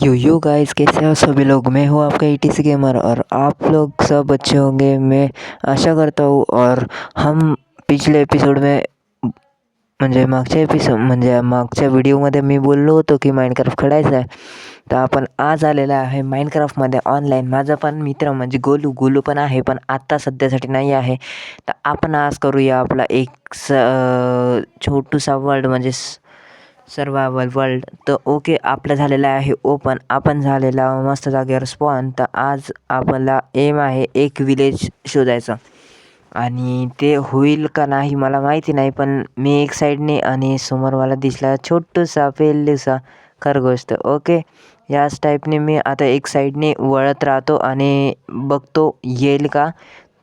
Yo guys, कैसे हो सभी लोग। मैं हूँ आपका ईटीसी गेमर और आप लोग सब अच्छे होंगे मैं आशा करता हूँ। और हम पिछले एपिसोड में मागच्या व्हिडिओमध्ये मी बोललो होतो की माइनक्राफ्ट खेळायचं आहे. तर आपण आज आलेला आहे माइनक्राफ्टमध्ये ऑनलाईन. माझा पण मित्र म्हणजे गोलू पण आहे, पण आत्ता सध्यासाठी नाही आहे. तर आपण आज करूया आपला एक छोटूसा वर्ल्ड म्हणजे सर्वायवल वर्ल्ड. तर ओके, आपलं झालेलं आहे ओपन. आपण झालेला मस्त जागेवर स्पॉन. तर आज आपला एम आहे एक विलेज शोधायचं, आणि ते होईल का नाही मला माहिती नाही. पण मी एक साईडने आणि समोर मला दिसला छोटूसा पेल्लूसा खरगोश. तर ओके, याच टाईपने मी आता एक साईडने वळत राहतो आणि बघतो येईल का.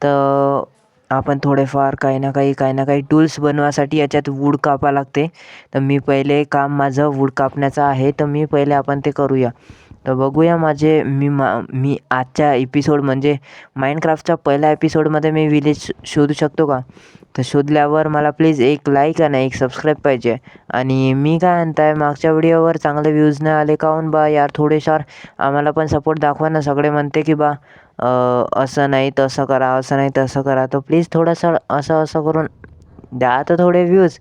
तर आपण थोडेफार काही ना काही टूल्स बनवासाठी याच्यात वूड कापा लागते. तर मी पहिले काम माझं वूड कापण्याचं आहे, तर मी पहिले आपण ते करूया. तर बघूया मी आजच्या एपिसोड म्हणजे माइनक्राफ्टच्या पहिल्या एपिसोडमध्ये मी विलेज शोधू शकतो का. तर शोधल्यावर मला प्लीज एक लाईक आणि एक सबस्क्राईब पाहिजे. आणि मी काय म्हणताय, मागच्या व्हिडिओवर चांगले व्ह्यूज नाही आले काहून बा यार. थोडेफार आम्हाला पण सपोर्ट दाखवा ना. सगळे म्हणते की बा असं नाही तसं करा, असं नाही तसं करा. तर प्लीज थोडंसं असं करून द्या तर थोडे व्ह्यूज.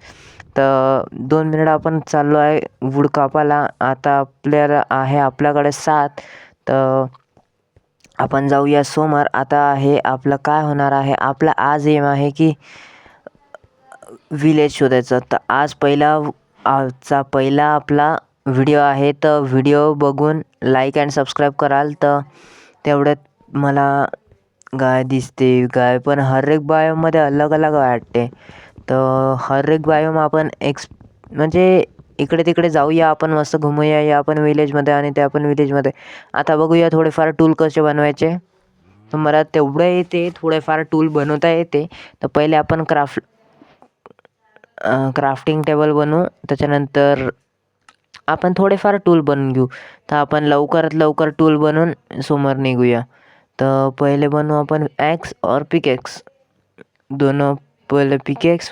तर 2 मिनिट आपण चाललो आहे वूड कापायला. आता आपल्याला आहे आपल्याकडे 7. तर आपण जाऊया समोर. आता आहे आपलं काय होणार आहे, आपला आज एम आहे की विलेज शोधायचं. तर आजचा पहिला आपला व्हिडिओ आहे. तर व्हिडिओ बघून लाईक अँड सबस्क्राईब कराल तर तेवढ्यात मला गाय दिसते. गाय पण हर एक बायोमध्ये अलग अलग वाटते. तर हर एक बायोम आपण म्हणजे इकडे तिकडे जाऊया, आपण मस्त घुमूया या आपण विलेजमध्ये आणि त्या पण विलेजमध्ये. आता बघूया थोडेफार टूल कसे बनवायचे. तर मला तेवढं येते, थोडेफार टूल बनवता येते. तर पहिले आपण क्राफ्टिंग टेबल बनवू, त्याच्यानंतर आपण थोडेफार टूल बनवून घेऊ. तर आपण लवकरात लवकर टूल बनवून समोर निघूया. तर पहिले बनवू आपण ॲक्स और पिकेक्स. दोनों पहले पिकेक्स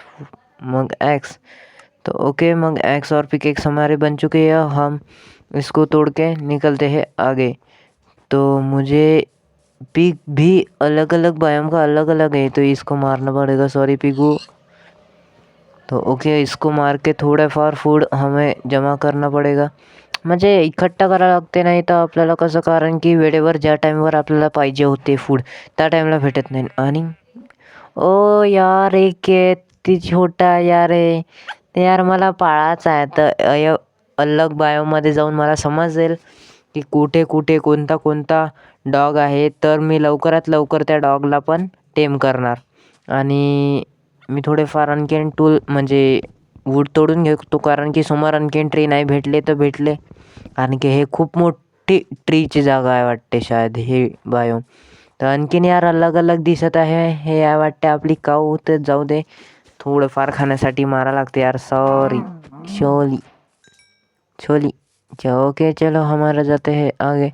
मग ॲक्स. तो ओके, मग एक्स और पिकेक्स हमारे बन चुके हैं. हम इसको तोड़ के निकलते हैं आगे. तो मुझे पिग भी अलग अलग बायोम का अलग अलग है, तो इसको मारना पड़ेगा. Sorry Pigou. तो ओके, इसको मार के थोडाफार फूड हमें जमा करना पडेगा. म्हणजे इकट्ठा करावं लागते, नाही तर आपल्याला कसं, कारण की वेळेवर ज्या टाईमवर आपल्याला पाहिजे होते फूड त्या टाईमला भेटत नाही. आणि ओ यार, एक किती छोटा यार आहे ते यार. मला पाळायचा आहे तर अलग बायोमध्ये जाऊन मला समजेल की कुठे कुठे कोणता डॉग आहे. तर मी लवकरात लवकर त्या डॉगला पण टेम करणार. आणि मी थोडेफार आणखीन टूल म्हणजे वूड तोडून घेतो, कारण की समोर आणखीन ट्री नाही भेटले तर भेटले. कारण की हे खूप मोठी ट्रीची जागा आहे वाटते शायद हे बायोम. तर आणखीन यार अलग अलग दिसत आहे. हे आहे वाटते आपली काऊ. तर जाऊ दे, थोडंफार खाण्यासाठी मारा लागते यार. सॉरी छोली. ओके चलो, हमारा जाते हैं आगे.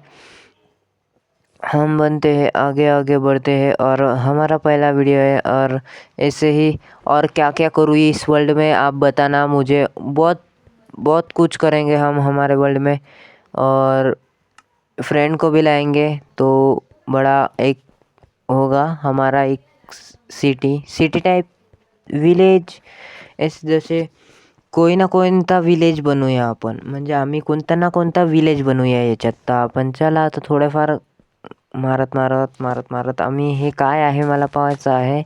हम बनते हैं आगे आगे बढ़ते हैं. और हमारा पहला वीडियो है, और ऐसे ही और क्या क्या करूँ इस वर्ल्ड में आप बताना मुझे. बहुत बहुत कुछ करेंगे हम हमारे वर्ल्ड में, और फ्रेंड को भी लाएंगे. तो बड़ा एक होगा हमारा एक सिटी टाइप विलेज. जसे कोई ना कोणता विलेज बनवूया आपण, म्हणजे आम्ही कोणता ना कोणता विलेज बनवूया याच्यात. तर आपण चला आता थोडंफार मारत आम्ही, हे काय आहे मला पाहायचं आहे.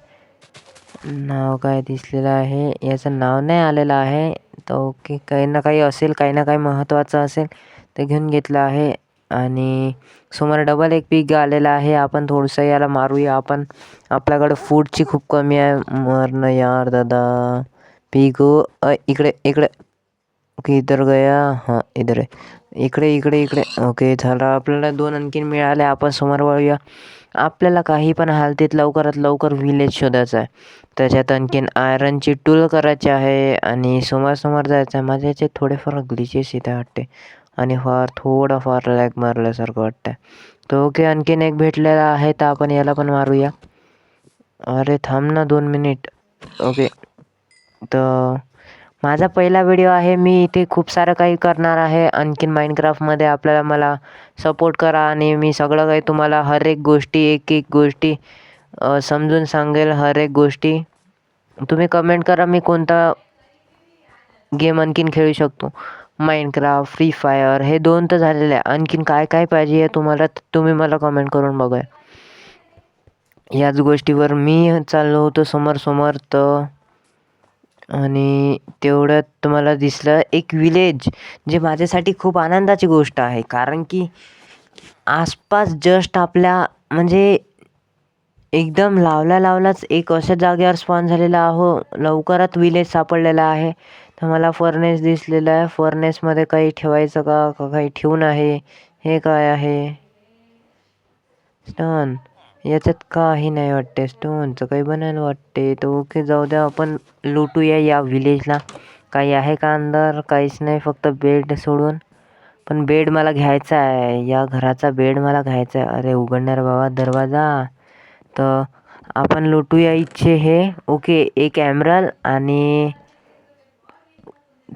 नाव काय दिसलेलं आहे, याचं नाव नाही आलेलं आहे. तर ओके, काही ना काही असेल, काही ना काही महत्त्वाचं असेल ते घेऊन घेतलं आहे. आणि समोर डबल एक पीक आलेला आहे. आपण थोडंसं याला मारूया. आपल्याकडं फूडची खूप कमी आहे. मरणं यार दादा. पीक इकडे इकडे. ओके, इधर गया. हां, इधर आहे. इकडे. ओके, झालं. आपल्याला 2 आणखीन मिळाले. आपण समोर वळूया. आपल्याला काही पण हालतीत लवकरात लवकर विलेज शोधायचा आहे. त्याच्यात आणखीन आयरनची टूल करायची आहे आणि समोर जायचं आहे. माझ्या याच्यात थोडेफार ग्लिचेस इथे वाटते आणि थोडाफार लॅग मारल्यासारखं वाटतं. तर ओके, आणखीन एक भेटलेला आहे, तर आपण याला पण मारूया. अरे थांब ना 2 मिनिट. ओके, तर माझा पहिला व्हिडिओ आहे. मी इथे खूप सारं काही करणार आहे आणखीन माइनक्राफ्टमध्ये. मला सपोर्ट करा आणि मी सगळं काही तुम्हाला हर एक गोष्टी एक गोष्टी समजून सांगेल. हर एक गोष्टी तुम्ही कमेंट करा मी कोणता गेम आणखीन खेळू शकतो. माइनक्राफ्ट, फ्री फायर हे 2 तर झालेले आहे. आणखीन काय काय पाहिजे आहे तुम्हाला तुम्ही मला कमेंट करून बघा. याच गोष्टीवर मी चाललो होतो समोर तर आणि तेवढ्यात तुम्हाला दिसलं एक विलेज, जे माझ्यासाठी खूप आनंदाची गोष्ट आहे. कारण की आसपास जस्ट आपल्या म्हणजे एकदम लावलाच एक अशा जागेवर स्पॉन झालेला आहो. लवकरात विलेज सापडलेला आहे. तर मला फर्नेस दिसलेला आहे. फर्नेसमध्ये काही ठेवायचं का काही ठेवून आहे. हे काय आहे? स्टोन. याच्यात काही नाही वाटते. स्टोनचं काही बनायला वाटते. तर ओके जाऊ द्या, आपण लुटूया या विलेजला. काही आहे का अंदर? काहीच नाही, फक्त बेड सोडून. पण बेड मला घ्यायचा आहे. या घराचा बेड मला घ्यायचा आहे. अरे उघडणार बाबा दरवाजा. तर आपण लुटूया इच्छे हे. ओके, 1 एमराल्ड आणि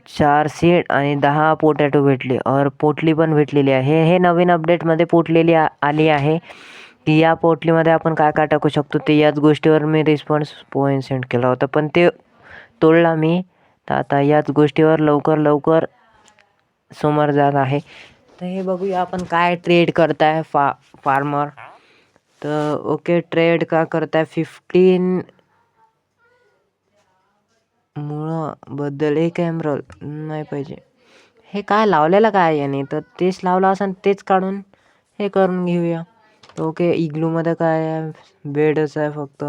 4 सीड आणि 10 पोटॅटो भेटले. और पोटली पण भेटलेली आहे. हे नवीन अपडेटमध्ये पोटलेली आली आहे की या पोटलीमध्ये आपण काय काय टाकू शकतो ते. याच गोष्टीवर मी रिस्पॉन्स पॉईंट सेंड केला होता, पण ते तोडला मी. तर आता याच गोष्टीवर लवकर समोर जात आहे. तर हे बघूया आपण काय ट्रेड करताय फार्मर. तर ओके, ट्रेड का करताय 15 मुळं बद्दल 1 एमराल्ड नाही पाहिजे. हे काय लावलेलं काय याने? तर तेच लावलं असं तेच काढून हे करून घेऊया. ओके, इग्लूमध्ये काय आहे? बेडच आहे फक्त.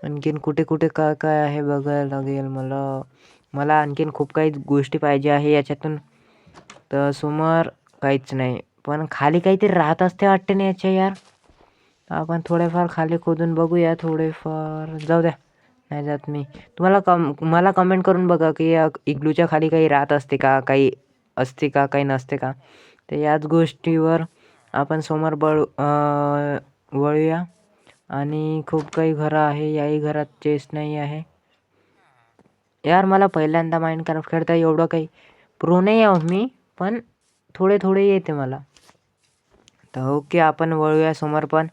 आणखीन कुठे काय काय आहे बघायला लागेल मला आणखीन खूप काही गोष्टी पाहिजे आहे याच्यातून. तर समोर काहीच नाही, पण खाली काहीतरी राहत असते वाटते ना याच्या यार. आपण थोडेफार खाली खोदून बघूया. थोडेफार जाऊ द्या, नाही जात मी. मला कमेंट करून बघा की या इग्लूच्या खाली काही राहत असते का, काही असते का, काही नसते का. तर याच गोष्टीवर आपण समोर वळूया. आणि खूप काही घरं आहे. याही घरात चेस्ट नाही आहे. यार मला पहिल्यांदा माइनक्राफ्ट खेळता एवढं काही प्रो नाही आहो मी, पण थोडे येते मला. तर ओके, आपण वळूया समोर पण.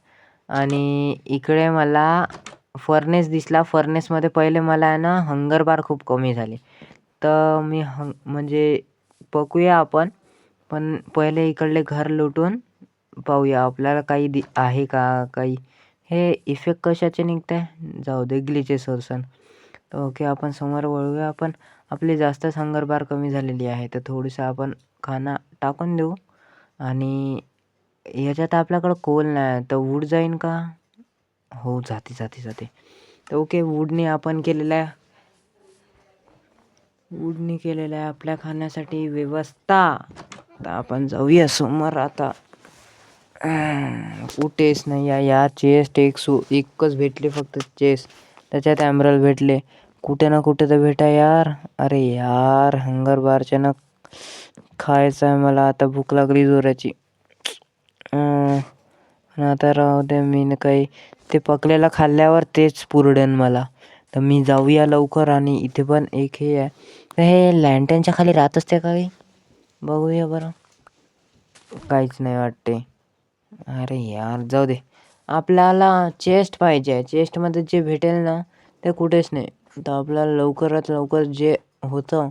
आणि इकडे मला फर्नेस दिसला. फर्नेसमध्ये पहिले मला आहे ना हंगर बार खूप कमी झाली. तर मी म्हणजे पकूया आपण. पण पहिले इकडले घर लुटून पाहूया आपल्याला काही आहे का काही. हे इफेक्ट कशाचे निघताय? जाऊ दे, ग्लिचेस वर्सन. तर ओके, आपण समोर वळूया. आपण आपली जास्तच हंगर बार कमी झालेली आहे. तर थोडंसं आपण खाना टाकून देऊ. आणि याच्यात आपल्याकडं कोल नाही, तर वूड जाईन का? हो, जाते. तर ओके, वूडने आपण वूडने केलेलं आहे आपल्या खाण्यासाठी व्यवस्था. तर आपण जाऊया समोर आता. कुठेच नाही या चेस्ट एकच भेटली फक्त चेस्ट. त्याच्यात एमराल्ड भेटले. कुठे ना कुठे तर भेटा यार. अरे यार, हंगर बारच्या ना खायचं आहे मला. आता भूक लागली जोराची. आता राहू दे, मी काही ते पकलेलं खाल्ल्यावर तेच पुरडेन मला. तर मी जाऊया लवकर. आणि इथे पण एक हे आहे. तर हे लँटनच्या खाली राहत असते काही, बघूया बरं. काहीच नाही वाटते. अरे यार, जाऊ दे. आपल्याला चेस्ट पाहिजे आहे. चेस्टमध्ये जे भेटेल ना ते कुठेच नाही. तर आपल्याला लवकरात लवकर जे होतं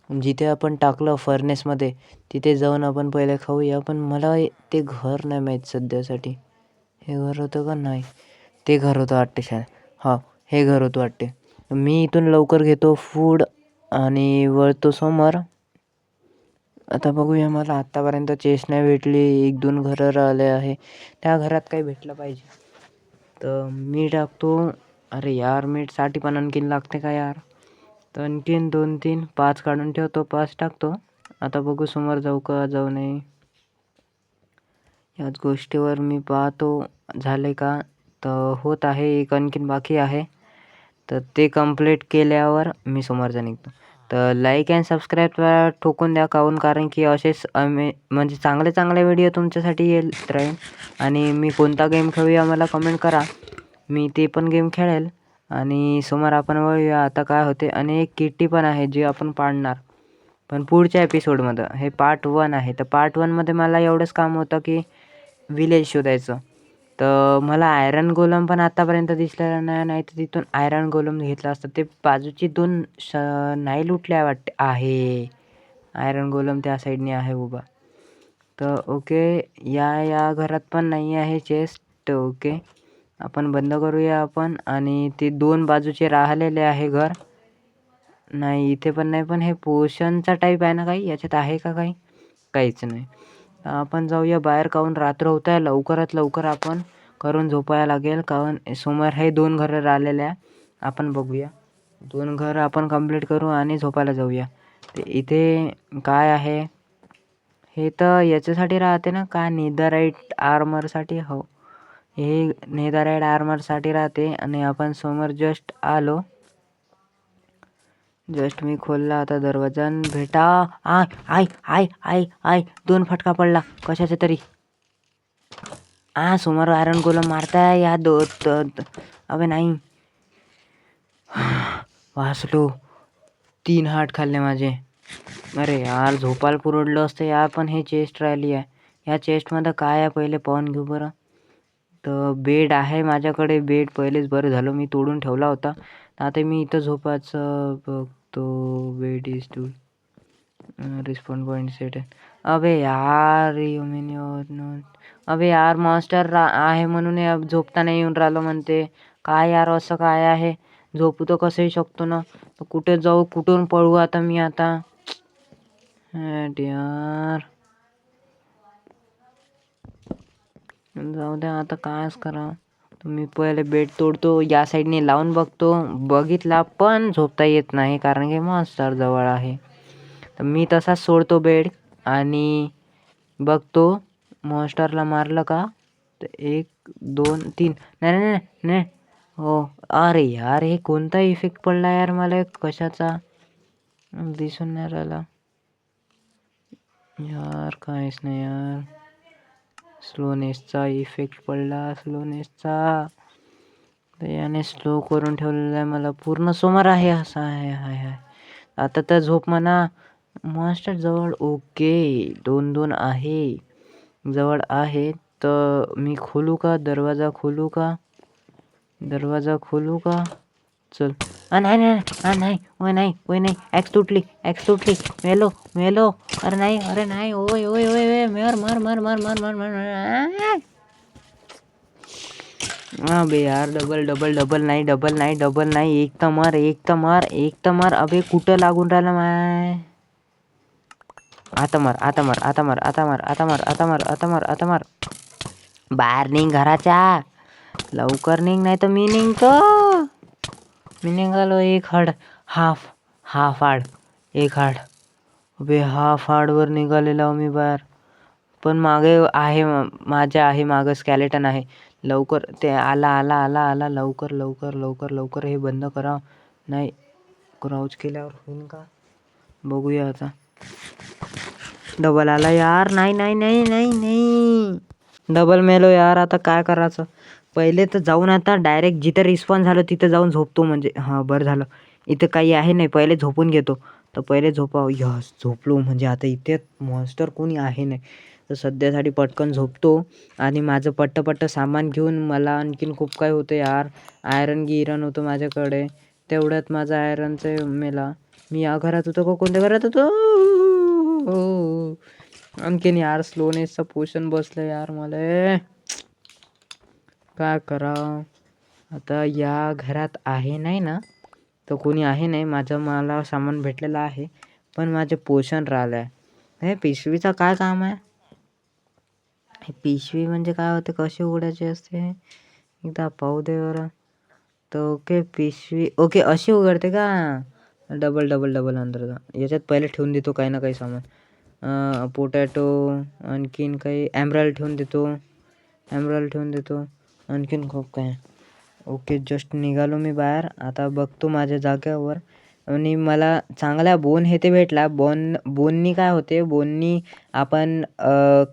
जिथे आपण टाकलं फर्नेसमध्ये तिथे जाऊन आपण पहिले खाऊया. पण मला ते घर नाही माहीत सध्यासाठी. हे घर होतं का? नाही, ते घर होतं वाटते शायद. हा, हे घर होतं वाटते. मी इथून लवकर घेतो फूड आणि वळतो समोर. आता बघूया, मला आत्तापर्यंत चेस्ट नाही भेटली. 1-2 घरं राहिले आहे. त्या घरात काही भेटलं पाहिजे. तर मी टाकतो. अरे यार, मीठसाठी पण आणखीन लागते का यार? तर आणखीन 2-3 5 काढून ठेवतो. 5 टाकतो. आता बघू समोर जाऊ का जाऊ नये. याच गोष्टीवर मी पाहतो झाले का. तर होत आहे. एक आणखीन बाकी आहे. तर ते कंप्लीट केल्यावर मी समोरचा निघतो. तर लाईक अँड सबस्क्राईब ठोकून द्या. कारण की असेच म्हणजे चांगले व्हिडिओ तुमच्यासाठी राहील. आणि मी कोणता गेम खेळूया मला कमेंट करा. मी ते पण गेम खेळेल. आणि समोर आपण बघूया आता काय होते. आणि एक किट्टी पण आहे जी आपण पाडणार, पण पुढच्या एपिसोडमध्ये. हे पार्ट 1 आहे. तर पार्ट 1मध्ये मला एवढंच काम होतं की विलेज शोधायचं. तर मला आयरन गोलम पण आत्तापर्यंत दिसलेला नाही. नाही तर तिथून आयरन गोलम घेतला असतं. ते बाजूची 2 नाही लुटल्या वाटते आहे. आयरन गोलम त्या साईडने आहे उभा. तर ओके, या घरात पण नाही आहे चेस्ट. ओके, आपण बंद करूया आपण. आणि ते 2 बाजूचे राहिलेले आहे घर. नाही, इथे पण नाही. पण हे पोशनचा टाईप आहे ना काही? याच्यात आहे का काही? काहीच नाही. आपण जाऊया बाहेर, काहून रात्र होत आहे. लवकरात लवकर आपण करून झोपायला लागेल, काहून समोर हे 2 घरं राहिलेले आहे. आपण बघूया, 2 घरं आपण कंप्लीट करू आणि झोपायला जाऊया. ते इथे काय आहे? हे तर याच्यासाठी राहते ना, काय नेदराईट आर्मरसाठी. हो, हे नेदराईट आर्मरसाठी राहते. आणि आपण समोर जस्ट आलो. जस्ट मी खोलला आता दरवाजा आणि भेटा. I I I I I 2 फटका पडला कशाचा तरी. समोर आयरन गोलम मारताय या अबे नाही. वाचलो. 3 हार्ट खाल्ले माझे. अरे यार, झोपायला पुरवडलं असतं यार. पण हे चेस्ट राहिली आहे. या चेस्टमध्ये काय आहे पहिले पाहून घेऊ बरं. तर बेड आहे माझ्याकडे. बेड पहिलेच बरं झालं मी तोडून ठेवला होता. आता मी इथं झोपायचं बघतो. Bed is to respond point set. अबे यार, अबे यार, मॉन्स्टर आहे म्हणून झोपता नाही येऊन राहिलं म्हणते. काय यार, असं काय आहे? झोपू तर कसंही शकतो ना. तर कुठे जाऊ, कुठून पळू आता मी आता? यार, जाऊ द्या आता, कायच करा. मी पहिले बेड तोडतो, या साईडने लावून बघतो. बघितला पण झोपता येत नाही कारण की मॉन्स्टर जवळ आहे. तर मी तसाच सोडतो बेड आणि बघतो मॉन्स्टरला मारलं का. तर 1 2 3. नाही नाही नाही नाही. हो, अरे यार, हे कोणता इफेक्ट पडला यार मला कशाचा दिसून नाही राहिला यार. काहीच नाही यार. स्लोनेसचा इफेक्ट पडला, स्लोनेसचा. तर याने स्लो करून ठेवलेला आहे मला. पूर्ण समोर आहे असं आहे. हाय हाय. आता तर झोप म्हणा. मॉन्स्टर जवळ. ओके, 2-2 आहे जवळ आहे. तर मी खोलू का दरवाजा? खोलू का दरवाजा? खोलू का? चल. नाही नाही नाही. ओय नाही, ओय नाही. ॲक्स तुटली, ॲक्स तुटली. मेलो मेलो. अरे नाही, अरे नाही. ओय ओय ओय ओय. मार मार मार मार मार मार मार. अबे यार, डबल डबल डबल नाही, डबल नाही, डबल नाही. एक तर मार, एक तर मार, एक तर मार. अबे कुठं लागून राहिला माय? आता मार, आता मार, आता मार, आता मार, आता मार, आता मार, आता मार, आता मार. बाहेर निघ घराच्या. लवकर निघ, नाही तर मी निघतो. मी निघालो. एक हाड, हाफ हाड, एक हाड. अबे हाफ हाडवर निघालेला मी बाहेर. पण मागे आहे, माझ्या आहे मागं स्केलेटन आहे. लवकर ते आला आला आला आला. लवकर लवकर लवकर लवकर हे बंद करा. नाही, क्राउच केल्यावर होईल का? बघूया आता. डबल आला यार. नाही नाही नाही नाही नाही. डबल मेलो यार. आता काय करायचं? पहिले तर जाऊन आता डायरेक्ट जिथं रिस्पॉन्स झालं तिथं जाऊन झोपतो. म्हणजे हां, बरं झालं. इथं काही आहे नाही. पहिले झोपून घेतो. तर पहिले झोपावं. यस, झोपलो. म्हणजे आता इथे मॉन्स्टर कोणी आहे नाही. तर सध्यासाठी पटकन झोपतो. आणि माझं पट्ट सामान घेऊन, मला आणखीन खूप काय होतं यार. आयरन गिरण होतं माझ्याकडे. तेवढ्यात माझा आयरनचं मेला. मी या घरात होतो का कोणत्या घरात होतो? आणखीन यार स्लोनेसचं पोषण बसलं यार मला. काय करावं आता? या घरात आहे नाही ना? तर कोणी आहे नाही. मला सामान भेटलेलं आहे. पण माझे पोषण राहिलं आहे. हे पिशवीचं काय काम आहे? हे पिशवी म्हणजे काय होते? कशी उघडायची असते? एकदा पाहू दे बरं. तर ओके, पिशवी. ओके, अशी उघडते का? डबल डबल डबल अंदर याच्यात पहिले ठेवून देतो काही ना काही सामान. पोटॅटो, आणखीन काही एमराल्ड ठेवून देतो. आणखीन खूप काय. ओके, जस्ट निघालो मी बाहेर. आता बघतो माझ्या जागेवर. आणि मला चांगला बोन हे ते भेटला. बोननी काय होते? बोननी आपण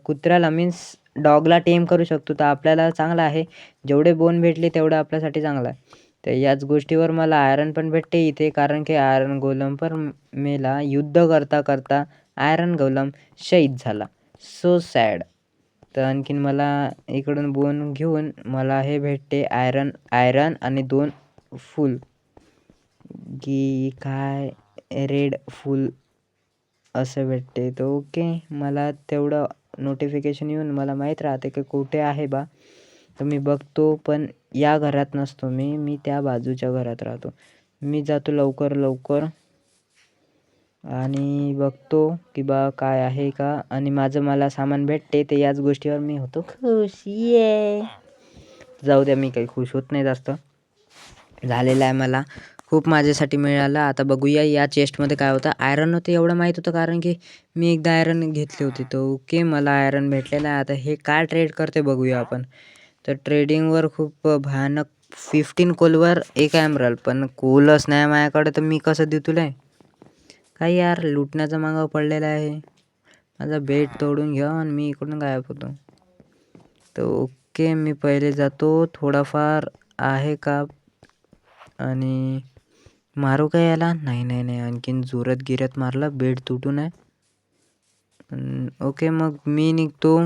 कुत्र्याला मीन्स डॉगला टेम करू शकतो. तर आपल्याला चांगलं आहे. जेवढे बोन भेटले तेवढं आपल्यासाठी चांगलं आहे. तर याच गोष्टीवर मला आयरन पण भेटते इथे, कारण की आयरन गोलम पण मेला. युद्ध करता करता आयरन गोलम शहीद झाला. So sad. तर आणखीन मला इकडून बोन घेऊन मला हे भेटते आयरन आणि 2 फुल की काय रेड फुल असं भेटते. तर ओके, मला तेवढं नोटिफिकेशन येऊन मला माहीत राहते की कुठे आहे बा. तर मी बघतो, पण या घरात नसतो मी त्या बाजूच्या घरात राहतो. मी जातो लवकर आणि बघतो की बा काय आहे का, आणि मला सामान भेटते. तर याच गोष्टीवर मी होतो खुश. ये जाऊ द्या, मी काही खुश होत नाही जास्त. झालेलं आहे, मला खूप माझ्यासाठी मिळालं. आता बघूया या चेस्टमध्ये काय होतं. आयरन होतं एवढं माहीत होतं, कारण की मी एकदा आयरन घेतली होती. तर ओके, मला आयरन भेटलेलं आहे. आता हे काय ट्रेड करते बघूया आपण. तर ट्रेडिंगवर खूप भयानक 15 कोलवर 1 एमरल्ड, पण कोलच नाही माझ्याकडे, तर मी कसं देऊ तुला. काय यार, लुटण्याचा मागं पडलेला आहे. माझा बेट तोडून घ्या आणि मी इकडून गायब होतो. तर ओके, मी पहिले जातो, थोडाफार आहे का आणि मारू का याला. नाही, आणखीन जोरात गिरत मारला, बेट तुटून आहे. ओके, मग मी निघतो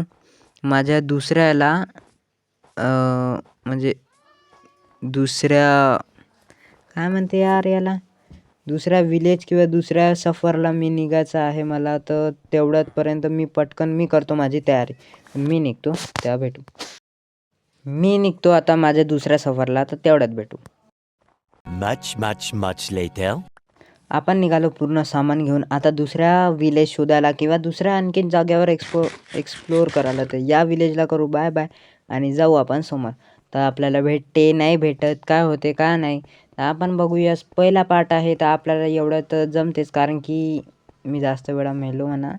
माझ्या दुसऱ्याला म्हणजे दुसऱ्या काय म्हणते यार याला, दुसऱ्या विलेज किंवा दुसऱ्या सफरला मी निघायचं आहे मला. तर तेवढ्यापर्यंत मी पटकन करतो माझी तयारी. मी निघतो, तेव्हा भेटू. मी निघतो आता माझ्या दुसऱ्या सफरला, तर तेवढ्यात भेटू. Much later. आपण निघालो पूर्ण सामान घेऊन आता दुसऱ्या विलेज शोधायला किंवा दुसऱ्या आणखीन जागेवर एक्सप्लोअर करायला. तर या विलेजला करू बाय बाय आणि जाऊ आपण समोर. तर आपल्याला भेटते नाही भेटत, काय होते काय नाही, तर आपण बघूया. पहिला पार्ट आहे, तर आपल्याला एवढं तर जमतेच, कारण की मी जास्त वेळा मेलो म्हणा.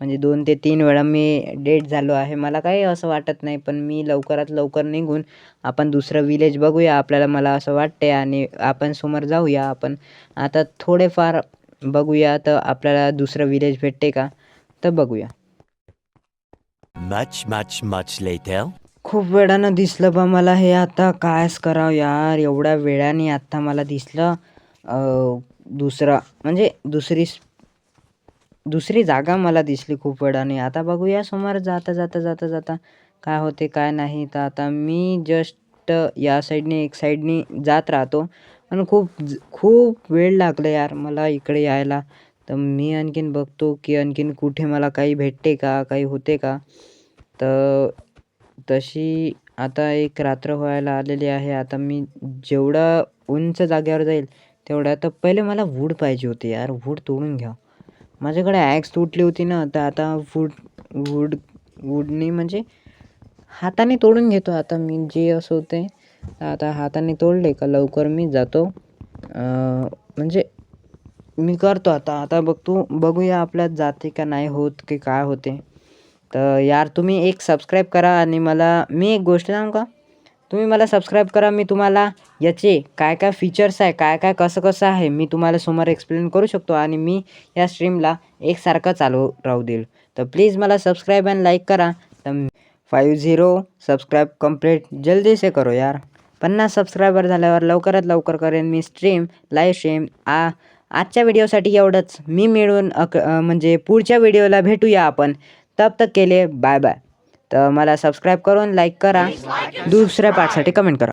म्हणजे 2 ते 3 वेळा मी डेड झालो आहे. मला काही असं वाटत नाही, पण मी लवकरात लवकर निघून आपण दुसरं विलेज बघूया आपल्याला, मला असं वाटते. आणि आपण समोर जाऊया. आपण आता थोडेफार बघूया, तर आपल्याला दुसरं विलेज भेटते का, तर बघूया. Much later. खूप वेळानं दिसलं बा मला हे. आता कायच करावं यार, एवढ्या वेळाने आत्ता मला दिसलं दुसरा म्हणजे दुसरी जागा मला दिसली खूप वेळाने. आता बघूया समोर जाता काय होते काय नाही. तर आता मी जस्ट या साईडने एक साईडने जात राहतो, पण खूप वेळ लागला यार मला इकडे यायला. तर मी आणखीन बघतो की आणखीन कुठे मला काही भेटते का, काही होते का. तर तशी आता एक रात्र व्हायला आलेली आहे. आता मी जेवढं उंच जागेवर जाईल तेवढं. तर पहिले मला वूड पाहिजे होते यार, वूड तोडून घ्या. माझ्याकडे ॲक्स तुटली होती ना, तर आता वूडनी म्हणजे हाताने तोडून घेतो आता मी, जे असं होते. आता हाताने तोडले का लवकर मी जातो, म्हणजे मी करतो आता बघूया आपल्यात जाते का नाही होत की काय होते. तर यार तुम्ही एक सबस्क्राईब करा आणि मी एक गोष्ट सांगू का, तुम्ही मला सबस्क्राईब करा. मी तुम्हाला याचे काय काय फीचर्स आहे, काय काय कसं आहे, मी तुम्हाला समोर एक्सप्लेन करू शकतो. आणि मी या स्ट्रीमला एकसारखं चालू राहू देईल. तर प्लीज मला सबस्क्राईब आणि लाईक करा. तर 50 सबस्क्राईब कंप्लीट जल्दी से करो यार. 50 सबस्क्रायबर झाल्यावर लवकरात लवकर करेन मी लाईव्ह स्ट्रीम. आजच्या व्हिडिओसाठी एवढंच. मी मिळून म्हणजे पुढच्या व्हिडिओला भेटूया आपण. तब तक के लिए बाय बाय. तर मला सबस्क्राईब करून लाईक करा, दुसऱ्या पार्टसाठी कमेंट करा.